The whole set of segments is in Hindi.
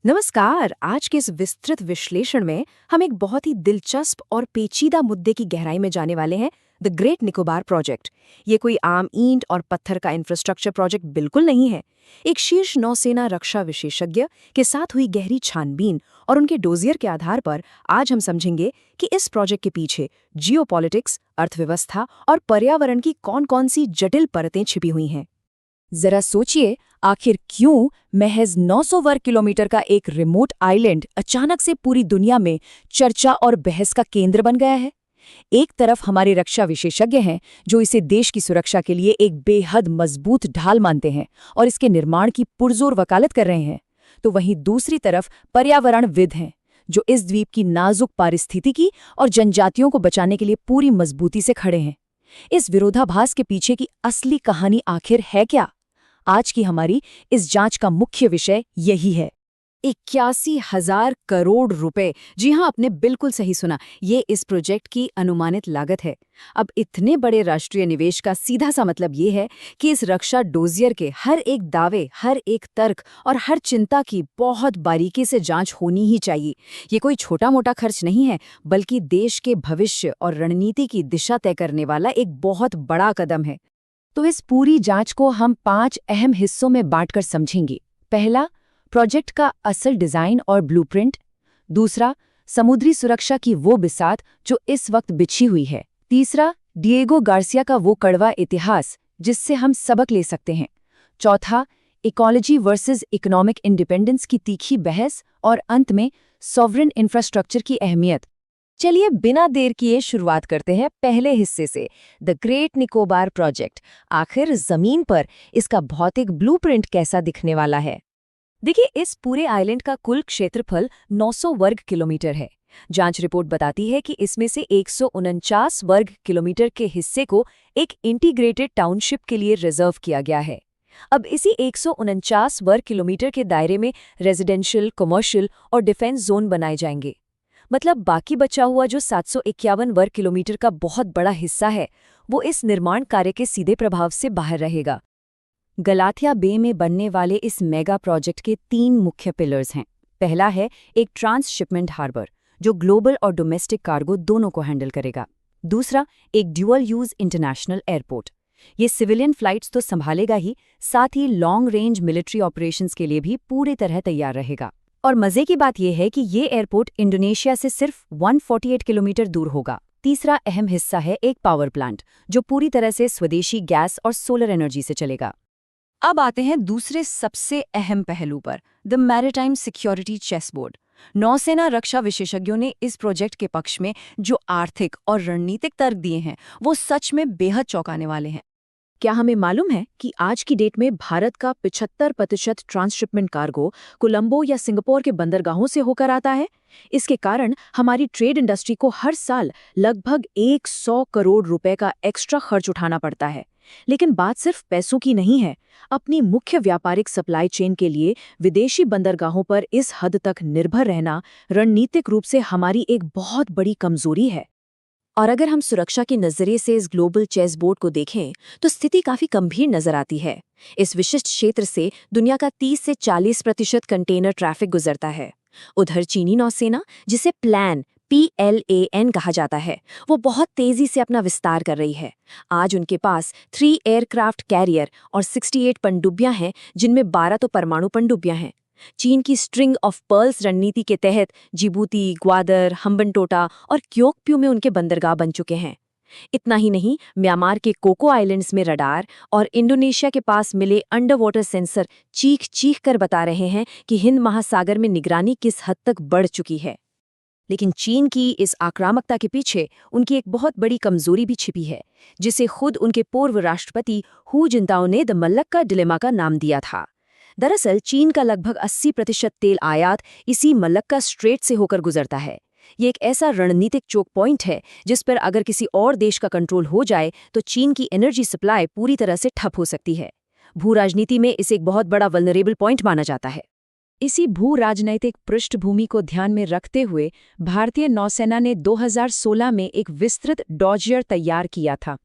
नमस्कार। आज के इस विस्तृत विश्लेषण में हम एक बहुत ही दिलचस्प और पेचीदा मुद्दे की गहराई में जाने वाले हैं, द ग्रेट निकोबार प्रोजेक्ट। ये कोई आम ईंट और पत्थर का इंफ्रास्ट्रक्चर प्रोजेक्ट बिल्कुल नहीं है। एक शीर्ष नौसेना रक्षा विशेषज्ञ के साथ हुई गहरी छानबीन और उनके डोजियर के आधार पर आज हम समझेंगे कि इस प्रोजेक्ट के पीछे जियोपॉलिटिक्स, अर्थव्यवस्था और पर्यावरण की कौन-कौन सी जटिल परतें छिपी हुई हैं। जरा सोचिए, आखिर क्यों महज 900 वर्ग किलोमीटर का एक रिमोट आइलैंड अचानक से पूरी दुनिया में चर्चा और बहस का केंद्र बन गया है। एक तरफ हमारे रक्षा विशेषज्ञ हैं जो इसे देश की सुरक्षा के लिए एक बेहद मजबूत ढाल मानते हैं और इसके निर्माण की पुरजोर वकालत कर रहे हैं, तो वहीं दूसरी तरफ पर्यावरणविद हैं जो इस द्वीप की नाजुक पारिस्थितिकी और जनजातियों को बचाने के लिए पूरी मजबूती से खड़े हैं। इस विरोधाभास के पीछे की असली कहानी आखिर है क्या? आज की हमारी इस जांच का मुख्य विषय यही है। 81,000 करोड़ रुपए। जी हाँ, आपने बिल्कुल सही सुना। ये इस प्रोजेक्ट की अनुमानित लागत है। अब इतने बड़े राष्ट्रीय निवेश का सीधा सा मतलब ये है कि इस रक्षा डोजियर के हर एक दावे, हर एक तर्क और हर चिंता की बहुत बारीकी से जांच होनी ही चाहिए। ये कोई छोटा मोटा खर्च नहीं है, बल्कि देश के भविष्य और रणनीति की दिशा तय करने वाला एक बहुत बड़ा कदम है। तो इस पूरी जांच को हम 5 अहम हिस्सों में बांटकर समझेंगे। पहला, प्रोजेक्ट का असल डिजाइन और ब्लूप्रिंट। दूसरा, समुद्री सुरक्षा की वो बिसात जो इस वक्त बिछी हुई है। तीसरा, डिएगो गार्सिया का वो कड़वा इतिहास जिससे हम सबक ले सकते हैं। चौथा, इकोलॉजी वर्सेस इकोनॉमिक इंडिपेंडेंस की तीखी बहस। और अंत में, सॉवरेन इंफ्रास्ट्रक्चर की अहमियत। चलिए बिना देर किए शुरुआत करते हैं पहले हिस्से से, द ग्रेट निकोबार प्रोजेक्ट। आखिर जमीन पर इसका भौतिक ब्लूप्रिंट कैसा दिखने वाला है? देखिए, इस पूरे आइलैंड का कुल क्षेत्रफल 900 वर्ग किलोमीटर है। जांच रिपोर्ट बताती है कि इसमें से 149 वर्ग किलोमीटर के हिस्से को एक इंटीग्रेटेड टाउनशिप के लिए रिजर्व किया गया है। अब इसी 149 वर्ग किलोमीटर के दायरे में रेजिडेंशियल, कमर्शियल और डिफेंस जोन बनाए जाएंगे। मतलब बाकी बचा हुआ जो 751 वर्ग किलोमीटर का बहुत बड़ा हिस्सा है, वो इस निर्माण कार्य के सीधे प्रभाव से बाहर रहेगा। गलाथिया बे में बनने वाले इस मेगा प्रोजेक्ट के 3 मुख्य पिलर्स हैं। पहला है एक ट्रांसशिपमेंट हार्बर जो ग्लोबल और डोमेस्टिक कार्गो दोनों को हैंडल करेगा। दूसरा, एक ड्यूअल यूज इंटरनेशनल एयरपोर्ट। ये सिविलियन फ्लाइट्स तो संभालेगा ही, साथ ही लॉन्ग रेंज मिलिट्री ऑपरेशंस के लिए भी पूरी तरह तैयार रहेगा। और मजे की बात यह है कि ये एयरपोर्ट इंडोनेशिया से सिर्फ 148 किलोमीटर दूर होगा। तीसरा अहम हिस्सा है एक पावर प्लांट जो पूरी तरह से स्वदेशी गैस और सोलर एनर्जी से चलेगा। अब आते हैं दूसरे सबसे अहम पहलू पर, द मैरिटाइम सिक्योरिटी चेसबोर्ड। नौसेना रक्षा विशेषज्ञों ने इस प्रोजेक्ट के पक्ष में जो आर्थिक और रणनीतिक तर्क दिए हैं, वो सच में बेहद चौंकाने वाले हैं। क्या हमें मालूम है कि आज की डेट में भारत का 75% ट्रांसशिपमेंट कार्गो कोलंबो या सिंगापुर के बंदरगाहों से होकर आता है? इसके कारण हमारी ट्रेड इंडस्ट्री को हर साल लगभग 100 करोड़ रुपए का एक्स्ट्रा खर्च उठाना पड़ता है। लेकिन बात सिर्फ पैसों की नहीं है। अपनी मुख्य व्यापारिक सप्लाई चेन के लिए विदेशी बंदरगाहों पर इस हद तक निर्भर रहना रणनीतिक रूप से हमारी एक बहुत बड़ी कमजोरी है। और अगर हम सुरक्षा के नजरिए से इस ग्लोबल चेस बोर्ड को देखें तो स्थिति काफी गंभीर नजर आती है। इस विशिष्ट क्षेत्र से दुनिया का 30 से 40% कंटेनर ट्रैफिक गुजरता है। उधर चीनी नौसेना, जिसे PLAN कहा जाता है, वो बहुत तेजी से अपना विस्तार कर रही है। आज उनके पास 3 एयरक्राफ्ट कैरियर और 68 पनडुब्बियां हैं, जिनमें 12 तो परमाणु पनडुब्बियां हैं। चीन की स्ट्रिंग ऑफ पर्ल्स रणनीति के तहत जिबूती, ग्वादर, हम्बनटोटा और क्योकप्यू में उनके बंदरगाह बन चुके हैं। इतना ही नहीं, म्यांमार के कोको आइलैंड्स में रडार और इंडोनेशिया के पास मिले अंडर वाटर सेंसर चीख चीख कर बता रहे हैं कि हिंद महासागर में निगरानी किस हद तक बढ़ चुकी है। लेकिन चीन की इस आक्रामकता के पीछे उनकी एक बहुत बड़ी कमजोरी भी छिपी है, जिसे खुद उनके पूर्व राष्ट्रपति हू जिनताओ ने द मल्लक्का डिलेमा का नाम दिया था। दरअसल चीन का लगभग 80% तेल आयात इसी मलक्का स्ट्रेट से होकर गुजरता है। ये एक ऐसा रणनीतिक चोक पॉइंट है जिस पर अगर किसी और देश का कंट्रोल हो जाए तो चीन की एनर्जी सप्लाई पूरी तरह से ठप हो सकती है। भू राजनीति में इसे एक बहुत बड़ा वल्नरेबल पॉइंट माना जाता है। इसी भू राजनैतिक पृष्ठभूमि को ध्यान में रखते हुए भारतीय नौसेना ने 2016 में एक विस्तृत डॉजियर तैयार किया था।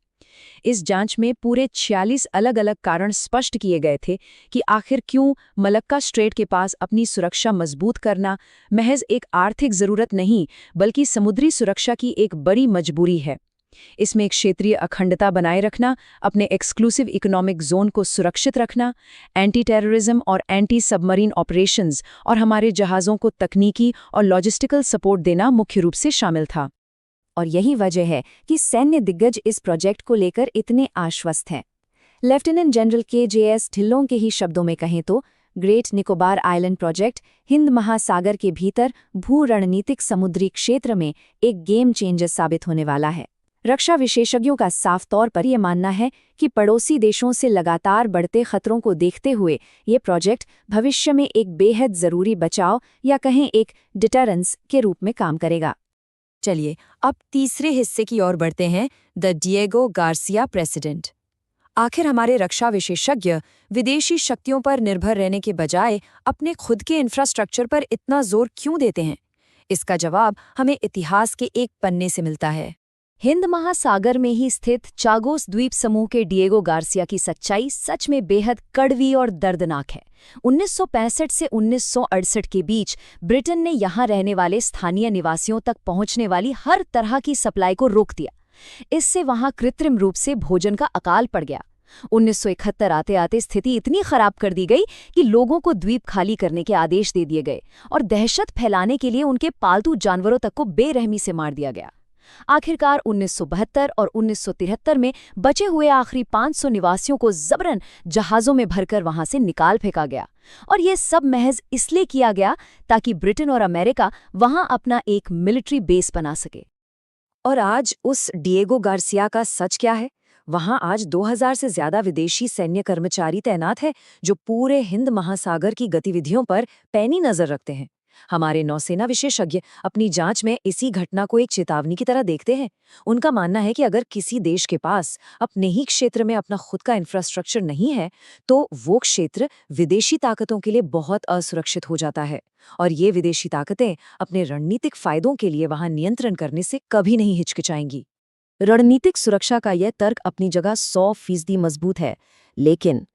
इस जांच में पूरे 46 अलग-अलग कारण स्पष्ट किए गए थे कि आखिर क्यों मलक्का स्ट्रेट के पास अपनी सुरक्षा मजबूत करना महज एक आर्थिक जरूरत नहीं बल्कि समुद्री सुरक्षा की एक बड़ी मजबूरी है। इसमें एक क्षेत्रीय अखंडता बनाए रखना, अपने एक्सक्लूसिव इकोनॉमिक जोन को सुरक्षित रखना, एंटी टेररिज्म और एंटी सबमरीन ऑपरेशंस और हमारे जहाज़ों को तकनीकी और लॉजिस्टिकल सपोर्ट देना मुख्य रूप से शामिल था। और यही वजह है कि सैन्य दिग्गज इस प्रोजेक्ट को लेकर इतने आश्वस्त हैं। लेफ्टिनेंट जनरल KJS ढिल्लों के ही शब्दों में कहें तो great Nicobar island project Hind महासागर के भीतर भू रणनीतिक समुद्री क्षेत्र में एक गेम चेंजर साबित होने वाला है। रक्षा विशेषज्ञों का साफ तौर पर यह मानना है कि पड़ोसी देशों से लगातार बढ़ते खतरों को देखते हुए ये प्रोजेक्ट भविष्य में एक बेहद ज़रूरी बचाव या कहें एक डिटरेंस के रूप में काम करेगा। चलिए अब तीसरे हिस्से की ओर बढ़ते हैं, द डिएगो गार्सिया प्रेसिडेंट। आखिर हमारे रक्षा विशेषज्ञ विदेशी शक्तियों पर निर्भर रहने के बजाय अपने खुद के इंफ्रास्ट्रक्चर पर इतना जोर क्यों देते हैं? इसका जवाब हमें इतिहास के एक पन्ने से मिलता है। हिंद महासागर में ही स्थित चागोस द्वीप समूह के डिएगो गार्सिया की सच्चाई सच में बेहद कड़वी और दर्दनाक है। 1965 से 1968 के बीच ब्रिटेन ने यहाँ रहने वाले स्थानीय निवासियों तक पहुँचने वाली हर तरह की सप्लाई को रोक दिया। इससे वहाँ कृत्रिम रूप से भोजन का अकाल पड़ गया। 1971 आते आते स्थिति इतनी खराब कर दी गई कि लोगों को द्वीप खाली करने के आदेश दे दिए गए और दहशत फैलाने के लिए उनके पालतू जानवरों तक को बेरहमी से मार दिया गया। आखिरकार 1972 और 1973 में बचे हुए आखिरी 500 निवासियों को जबरन जहाज़ों में भरकर वहां से निकाल फेंका गया और ये सब महज इसलिए किया गया ताकि ब्रिटेन और अमेरिका वहां अपना एक मिलिट्री बेस बना सके। और आज उस डिएगो गार्सिया का सच क्या है? वहां आज 2000 से ज्यादा विदेशी सैन्य कर्मचारी तैनात हैं जो पूरे हिंद महासागर की गतिविधियों पर पैनी नजर रखते हैं। हमारे नौसेना विशेषज्ञ अपनी जांच में इसी घटना को एक चेतावनी की तरह देखते हैं। उनका मानना है कि अगर किसी देश के पास अपने ही क्षेत्र में अपना खुद का इंफ्रास्ट्रक्चर नहीं है तो वो क्षेत्र विदेशी ताकतों के लिए बहुत असुरक्षित हो जाता है और ये विदेशी ताकतें अपने रणनीतिक फायदों के लिए वहां नियंत्रण करने से कभी नहीं हिचकिचाएंगी। रणनीतिक सुरक्षा का यह तर्क अपनी जगह 100% मजबूत है, लेकिन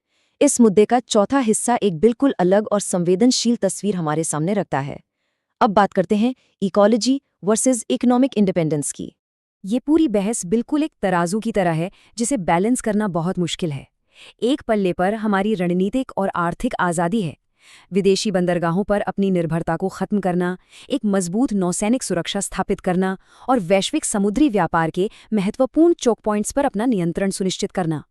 इस मुद्दे का चौथा हिस्सा एक बिल्कुल अलग और संवेदनशील तस्वीर हमारे सामने रखता है। अब बात करते हैं इकोलॉजी वर्सेस इकोनॉमिक इंडिपेंडेंस की। ये पूरी बहस बिल्कुल एक तराजू की तरह है जिसे बैलेंस करना बहुत मुश्किल है। एक पल्ले पर हमारी रणनीतिक और आर्थिक आज़ादी है, विदेशी बंदरगाहों पर अपनी निर्भरता को खत्म करना, एक मजबूत नौसैनिक सुरक्षा स्थापित करना और वैश्विक समुद्री व्यापार के महत्वपूर्ण चोक पॉइंट्स पर अपना नियंत्रण सुनिश्चित करना।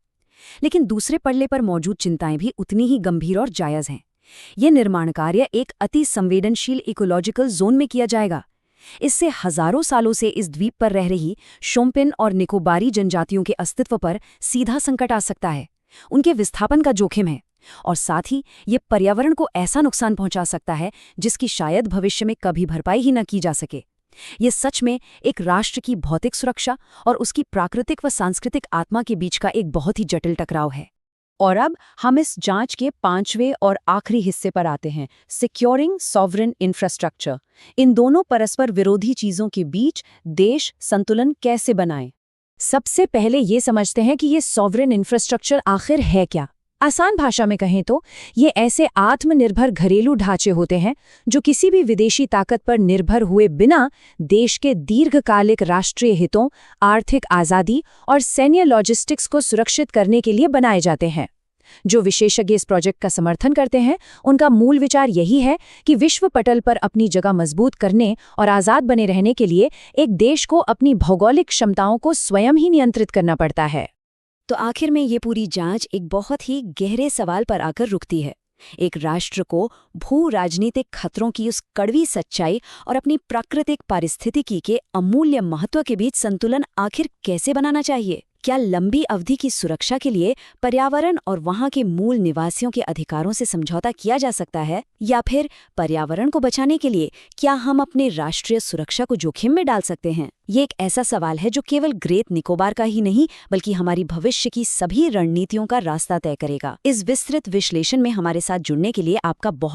लेकिन दूसरे पल्ले पर मौजूद चिंताएं भी उतनी ही गंभीर और जायज़ हैं। यह निर्माण कार्य एक अति संवेदनशील इकोलॉजिकल जोन में किया जाएगा। इससे हजारों सालों से इस द्वीप पर रह रही शोम्पेन और निकोबारी जनजातियों के अस्तित्व पर सीधा संकट आ सकता है, उनके विस्थापन का जोखिम है और साथ ही ये पर्यावरण को ऐसा नुकसान पहुंचा सकता है जिसकी शायद भविष्य में कभी भरपाई ही न की जा सके। ये सच में एक राष्ट्र की भौतिक सुरक्षा और उसकी प्राकृतिक व सांस्कृतिक आत्मा के बीच का एक बहुत ही जटिल टकराव है। और अब हम इस जांच के 5वें और आखिरी हिस्से पर आते हैं, सिक्योरिंग सॉवरेन इंफ्रास्ट्रक्चर। इन दोनों परस्पर विरोधी चीजों के बीच देश संतुलन कैसे बनाएं? सबसे पहले ये समझते हैं कि ये सॉवरेन इंफ्रास्ट्रक्चर आखिर है क्या। आसान भाषा में कहें तो ये ऐसे आत्मनिर्भर घरेलू ढांचे होते हैं जो किसी भी विदेशी ताकत पर निर्भर हुए बिना देश के दीर्घकालिक राष्ट्रीय हितों, आर्थिक आज़ादी और सैन्य लॉजिस्टिक्स को सुरक्षित करने के लिए बनाए जाते हैं। जो विशेषज्ञ इस प्रोजेक्ट का समर्थन करते हैं उनका मूल विचार यही है कि विश्व पटल पर अपनी जगह मजबूत करने और आज़ाद बने रहने के लिए एक देश को अपनी भौगोलिक क्षमताओं को स्वयं ही नियंत्रित करना पड़ता है। तो आखिर में ये पूरी जांच एक बहुत ही गहरे सवाल पर आकर रुकती है। एक राष्ट्र को भू राजनीतिक खतरों की उस कड़वी सच्चाई और अपनी प्राकृतिक पारिस्थितिकी के अमूल्य महत्व के बीच संतुलन आखिर कैसे बनाना चाहिए? क्या लंबी अवधि की सुरक्षा के लिए पर्यावरण और वहां के मूल निवासियों के अधिकारों से समझौता किया जा सकता है, या फिर पर्यावरण को बचाने के लिए क्या हम अपने राष्ट्रीय सुरक्षा को जोखिम में डाल सकते हैं? ये एक ऐसा सवाल है जो केवल ग्रेट निकोबार का ही नहीं बल्कि हमारी भविष्य की सभी रणनीतियों का रास्ता तय करेगा। इस विस्तृत विश्लेषण में हमारे साथ जुड़ने के लिए आपका बहुत